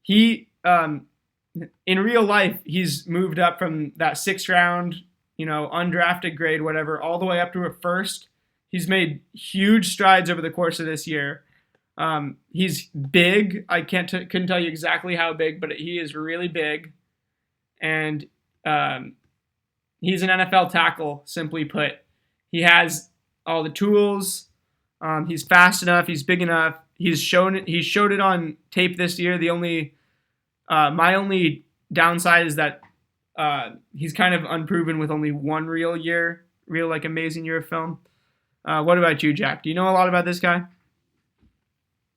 he in real life, he's moved up from that 6th round, undrafted grade, whatever, all the way up to a first. He's made huge strides over the course of this year. He's big. I couldn't tell you exactly how big, but he is really big. And he's an NFL tackle, simply put. He has all the tools. He's fast enough. He's big enough. He showed it on tape this year. My only downside is that he's kind of unproven with only one real amazing year of film. What about you, Jack? Do you know a lot about this guy?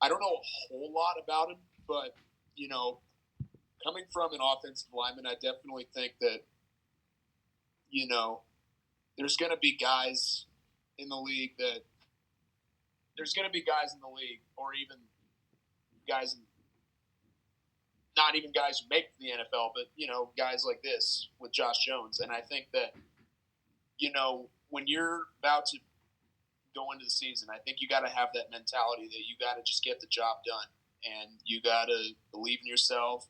I don't know a whole lot about him, but, coming from an offensive lineman, I definitely think that, there's going to be guys in the league or even guys, not even guys who make the NFL, but, guys like this with Josh Jones. And I think that, when you're about to go into the season, I think you got to have that mentality that you got to just get the job done and you got to believe in yourself.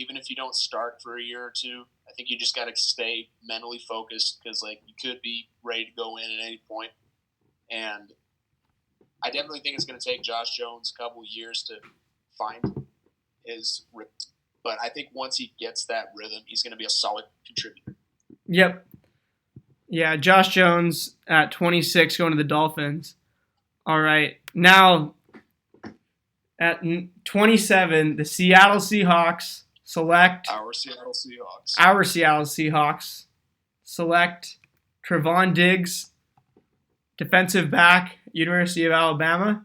Even if you don't start for a year or two, I think you just got to stay mentally focused because you could be ready to go in at any point. And I definitely think it's going to take Josh Jones a couple of years to find his rhythm. But I think once he gets that rhythm, he's going to be a solid contributor. Yep. Yeah, Josh Jones at 26 going to the Dolphins. All right. Now, at 27, the Seattle Seahawks select... Our Seattle Seahawks. Select Trevon Diggs, defensive back, University of Alabama.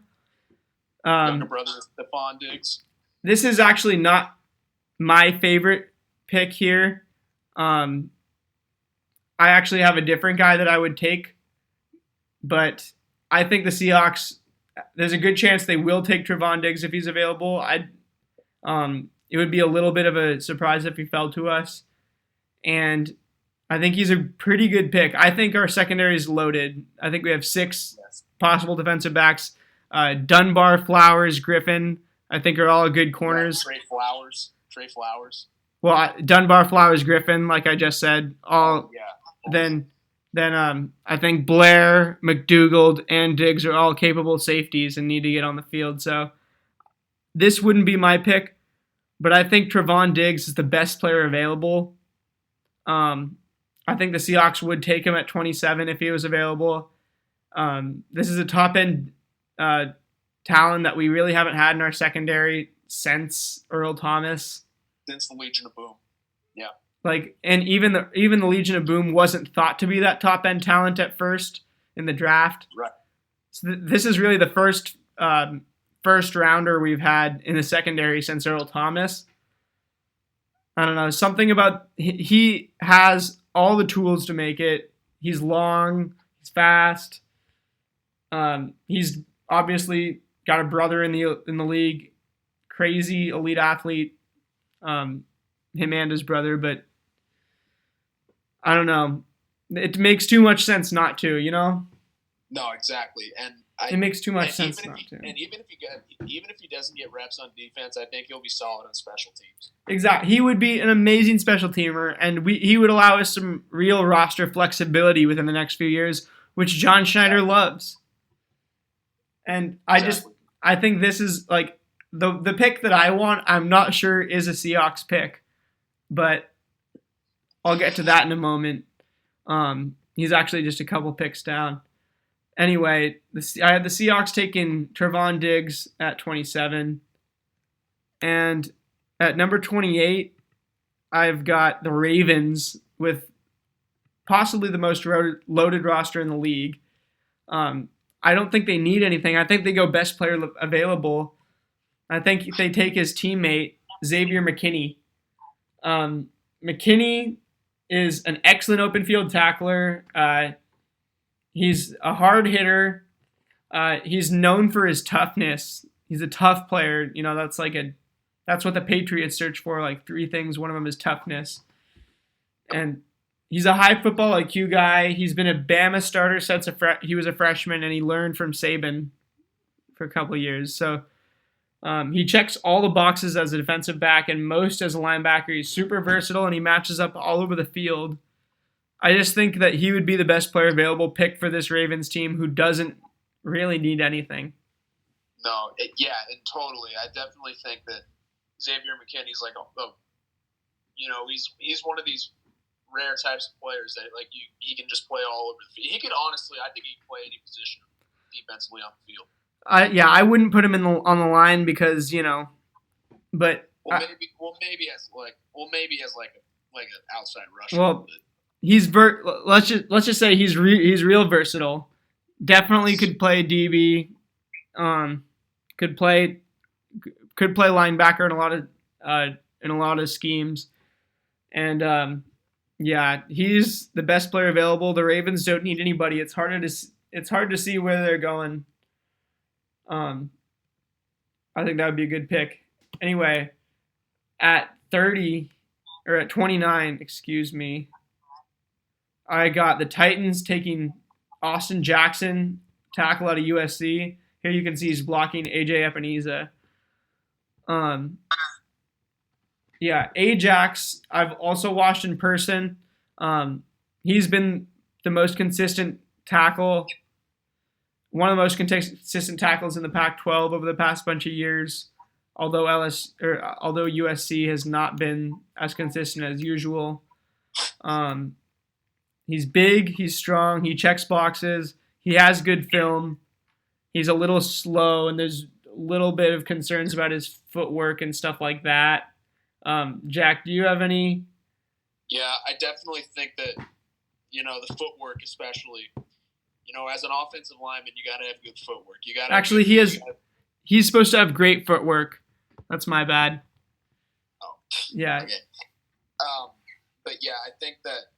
Younger brother, Stephon Diggs. This is actually not my favorite pick here. I actually have a different guy that I would take, but I think the Seahawks, there's a good chance they will take Trevon Diggs if he's available. It would be a little bit of a surprise if he fell to us, and I think he's a pretty good pick. I think our secondary is loaded. I think we have 6 possible defensive backs. Dunbar, Flowers, Griffin, I think are all good corners. Trey Flowers. Well, Dunbar, Flowers, Griffin, like I just said, all. Yeah. Then I think Blair, McDougald, and Diggs are all capable safeties and need to get on the field. So this wouldn't be my pick, but I think Trevon Diggs is the best player available. I think the Seahawks would take him at 27 if he was available. This is a top-end talent that we really haven't had in our secondary since Earl Thomas. Since the Legion of Boom. Yeah. And even the Legion of Boom wasn't thought to be that top-end talent at first in the draft. Right. So this is really the first first rounder we've had in the secondary since Earl Thomas. I don't know, something about he has all the tools to make it. He's long, he's fast. He's obviously got a brother in the league, crazy elite athlete. Him and his brother, but I don't know. It makes too much sense not to, you know? No, exactly. It makes too much sense not to. And even if he doesn't get reps on defense, I think he'll be solid on special teams. Exactly. He would be an amazing special teamer, and he would allow us some real roster flexibility within the next few years, which John Schneider loves. And I think this is like the pick that I want. I'm not sure is a Seahawks pick, but I'll get to that in a moment. He's actually just a couple picks down. Anyway, I had the Seahawks taking Trevon Diggs at 27. And at number 28, I've got the Ravens with possibly the most loaded roster in the league. I don't think they need anything. I think they go best player available. I think they take his teammate, Xavier McKinney. McKinney is an excellent open field tackler. He's a hard hitter. He's known for his toughness. He's a tough player. You know, that's what the Patriots search for, like 3 things. One of them is toughness. And he's a high football IQ guy. He's been a Bama starter since he was a freshman, and he learned from Saban for a couple of years. So he checks all the boxes as a defensive back and most as a linebacker. He's super versatile, and he matches up all over the field. I just think that he would be the best player available pick for this Ravens team who doesn't really need anything. No, and totally. I definitely think that Xavier McKinney's like he's one of these rare types of players that he can just play all over the field. He could honestly, I think he can play any position defensively on the field. I wouldn't put him on the line because but maybe as an outside rusher. Well, he's let's just say he's real versatile. Definitely could play DB. Could play linebacker in a lot of schemes, and he's the best player available. The Ravens don't need anybody. It's hard to see where they're going. I think that would be a good pick. Anyway, at 29, excuse me, I got the Titans taking Austin Jackson, tackle out of USC. Here you can see he's blocking AJ Epineza. Ajax, I've also watched in person. He's been the most consistent tackle, one of the most consistent tackles in the Pac-12 over the past bunch of years. Although USC has not been as consistent as usual. He's big, he's strong, he checks boxes, he has good film. He's a little slow, and there's a little bit of concerns about his footwork and stuff like that. Jack, do you have any? Yeah, I definitely think that, the footwork especially, as an offensive lineman, you got to have good footwork. He's supposed to have great footwork. That's my bad. Oh. Yeah. Okay. But yeah, I think that,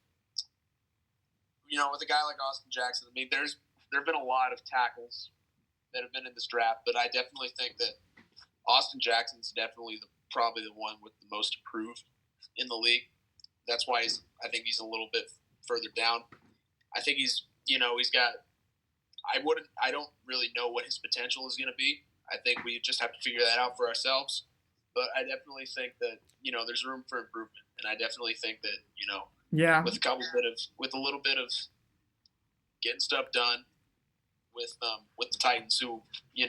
with a guy like Austin Jackson, I mean, there have been a lot of tackles that have been in this draft, but I definitely think that Austin Jackson's definitely probably the one with the most improved in the league. That's why I think he's a little bit further down. I think he's got. I don't really know what his potential is going to be. I think we just have to figure that out for ourselves. But I definitely think that there's room for improvement, and I definitely think that with a little bit of getting stuff done with the Titans, who they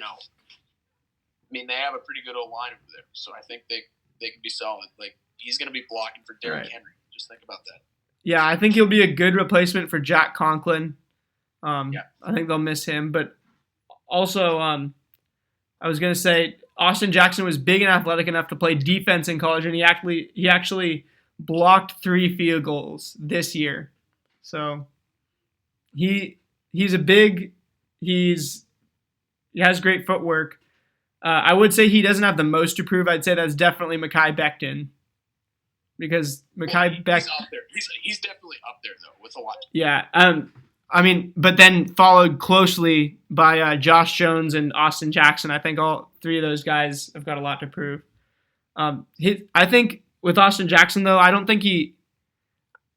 have a pretty good old line over there, so I think they can be solid. Like, he's going to be blocking for Derrick Henry. Just think about that. Yeah, I think he'll be a good replacement for Jack Conklin. I think they'll miss him, but also I was going to say Austin Jackson was big and athletic enough to play defense in college, and he actually blocked 3 field goals this year. So he's He has great footwork. I would say he doesn't have the most to prove. I'd say that's definitely Mekhi Becton. Because Mekhi Becton... He's up there. He's definitely up there, though, with a lot. Yeah. I mean, but then followed closely by Josh Jones and Austin Jackson. I think all three of those guys have got a lot to prove. I think with Austin Jackson, though, I don't think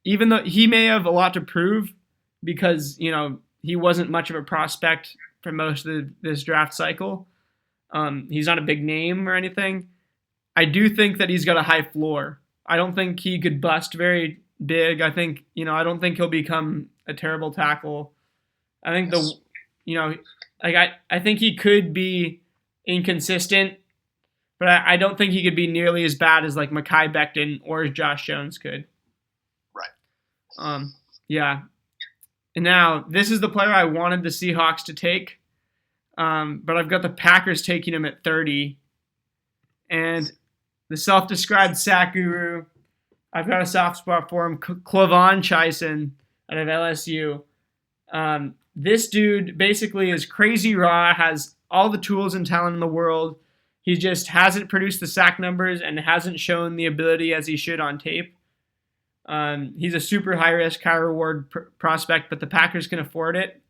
even though he may have a lot to prove because, he wasn't much of a prospect for most of this draft cycle. He's not a big name or anything. I do think that he's got a high floor. I don't think he could bust very big. I think, I don't think he'll become a terrible tackle. I think I think he could be inconsistent, but I don't think he could be nearly as bad as like Mekhi Becton or as Josh Jones could. Right. Yeah. And now this is the player I wanted the Seahawks to take, but I've got the Packers taking him at 30, and the self-described sack guru, I've got a soft spot for him, Clavon Chaisson out of LSU. This dude basically is crazy raw, has all the tools and talent in the world. He just hasn't produced the sack numbers and hasn't shown the ability as he should on tape. He's a super high-risk, high-reward prospect, but the Packers can afford it at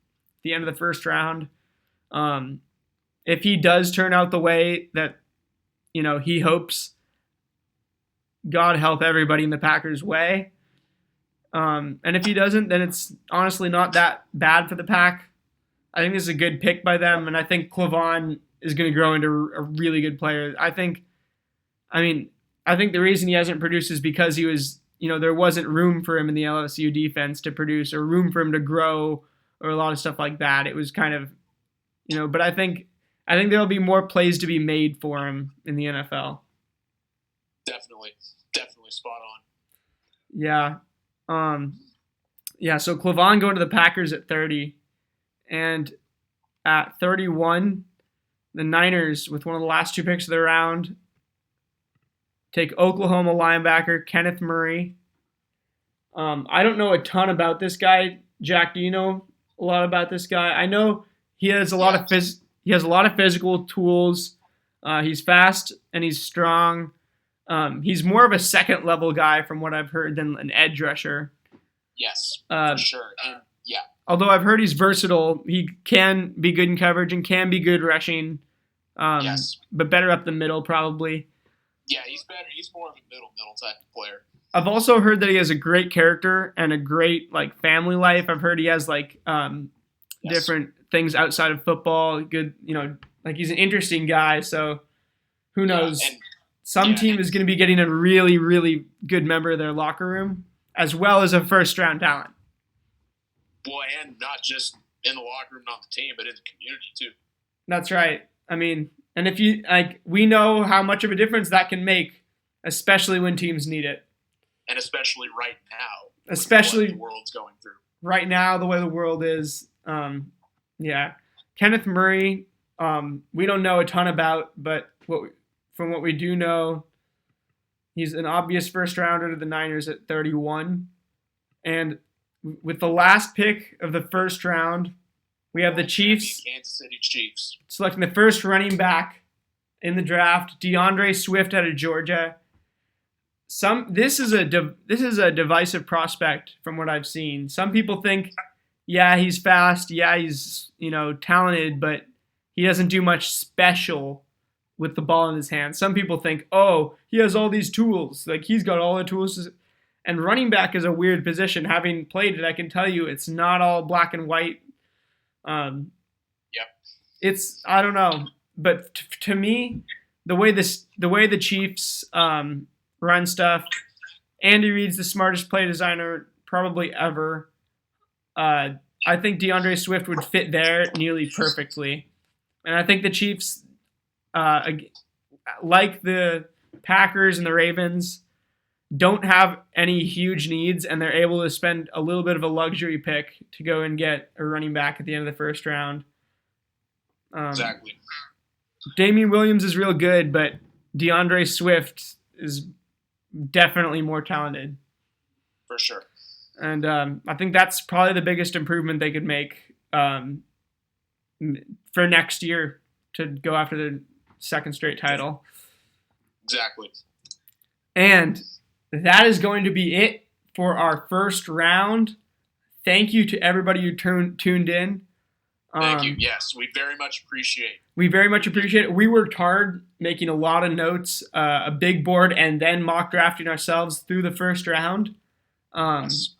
the end of the first round. If he does turn out the way that, he hopes, God help everybody in the Packers' way. And if he doesn't, then it's honestly not that bad for the Pack. I think this is a good pick by them, and I think Clavon is going to grow into a really good player. I think the reason he hasn't produced is because he was, there wasn't room for him in the LSU defense to produce or room for him to grow or a lot of stuff like that. It was kind of, but I think there'll be more plays to be made for him in the NFL. Definitely spot on. Yeah. So Clavon going to the Packers at 30, and at 31, the Niners, with one of the last two picks of the round, take Oklahoma linebacker Kenneth Murray. I don't know a ton about this guy. Jack, do you know a lot about this guy? I know he has a lot of physical tools. He's fast and he's strong. He's more of a second level guy from what I've heard than an edge rusher. Yes, for sure. Although I've heard he's versatile, he can be good in coverage and can be good rushing. Yes. But better up the middle probably. Yeah, he's better. He's more of a middle type of player. I've also heard that he has a great character and a great family life. I've heard he has different things outside of football. Good, he's an interesting guy. So who knows? Some team is going to be getting a really, really good member of their locker room, as well as a first-round talent. Boy, and not just in the locker room, not the team, but in the community too. That's right. And if you we know how much of a difference that can make, especially when teams need it, and especially right now. Especially what the world's going through right now, the way the world is. Kenneth Murray, we don't know a ton about, but from what we do know, he's an obvious first rounder to the Niners at 31. And with the last pick of the first round, we have the Chiefs, Kansas City Chiefs, selecting the first running back in the draft, DeAndre Swift out of Georgia. This is a divisive prospect from what I've seen. Some people think, yeah, he's fast, yeah, he's talented, but he doesn't do much special with the ball in his hand. Some people think, oh, he has all these tools, he's got all the tools. And running back is a weird position. Having played it, I can tell you it's not all black and white. It's, I don't know, but to me, the way the Chiefs run stuff, Andy Reid's the smartest play designer probably ever. I think DeAndre Swift would fit there nearly perfectly, and I think the Chiefs, like the Packers and the Ravens, don't have any huge needs, and they're able to spend a little bit of a luxury pick to go and get a running back at the end of the first round. Exactly. Damian Williams is real good, but DeAndre Swift is definitely more talented. For sure. And I think that's probably the biggest improvement they could make. for next year to go after the second straight title. Exactly. And that is going to be it for our first round. Thank you to everybody who tuned in. Thank you. Yes, we very much appreciate. We very much appreciate it. We worked hard making a lot of notes, a big board, and then mock drafting ourselves through the first round. Yes.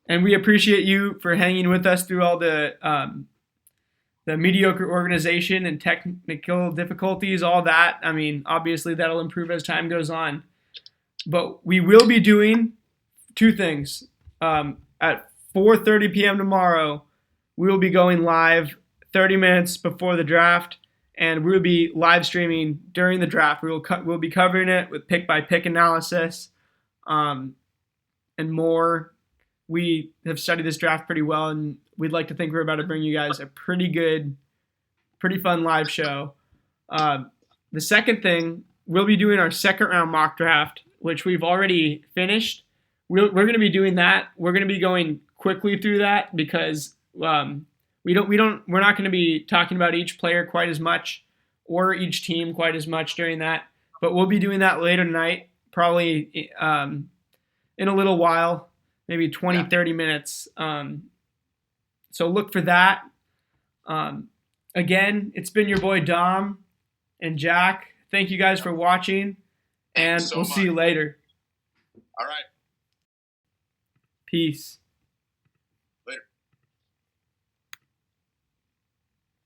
And we appreciate you for hanging with us through all the mediocre organization and technical difficulties, all that. I mean, obviously that'll improve as time goes on. But we will be doing two things. At 4:30 p.m. tomorrow, we will be going live 30 minutes before the draft, and we'll be live streaming during the draft. We'll be covering it with pick-by-pick analysis and more. We have studied this draft pretty well, and we'd like to think we're about to bring you guys a pretty fun live show. The second thing, we'll be doing our second round mock draft, which we've already finished. We're going to be doing that. We're going to be going quickly through that because we're not going to be talking about each player quite as much or each team quite as much during that. But we'll be doing that later tonight, probably in a little while. Maybe 20, 30 minutes. So look for that. Again, it's been your boy Dom and Jack. Thank you guys for watching, and we'll see you later. All right. Peace.